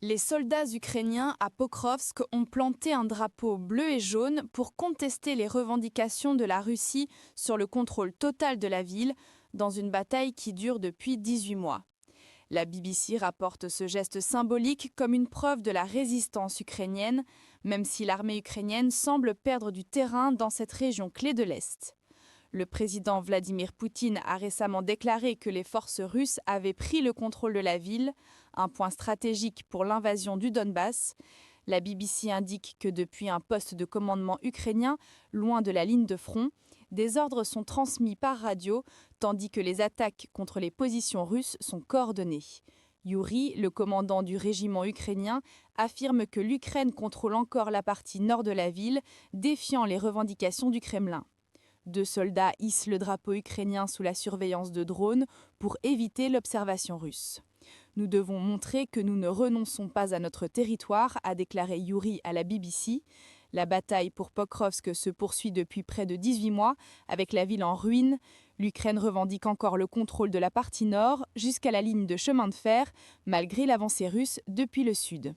Les soldats ukrainiens à Pokrovsk ont planté un drapeau bleu et jaune pour contester les revendications de la Russie sur le contrôle total de la ville dans une bataille qui dure depuis 18 mois. La BBC rapporte ce geste symbolique comme une preuve de la résistance ukrainienne, même si l'armée ukrainienne semble perdre du terrain dans cette région clé de l'Est. Le président Vladimir Poutine a récemment déclaré que les forces russes avaient pris le contrôle de la ville, un point stratégique pour l'invasion du Donbass. La BBC indique que depuis un poste de commandement ukrainien, loin de la ligne de front, des ordres sont transmis par radio, tandis que les attaques contre les positions russes sont coordonnées. Yuri, le commandant du régiment ukrainien, affirme que l'Ukraine contrôle encore la partie nord de la ville, défiant les revendications du Kremlin. 2 soldats hissent le drapeau ukrainien sous la surveillance de drones pour éviter l'observation russe. Nous devons montrer que nous ne renonçons pas à notre territoire, a déclaré Yuri à la BBC. La bataille pour Pokrovsk se poursuit depuis près de 18 mois, avec la ville en ruine. L'Ukraine revendique encore le contrôle de la partie nord jusqu'à la ligne de chemin de fer, malgré l'avancée russe depuis le sud.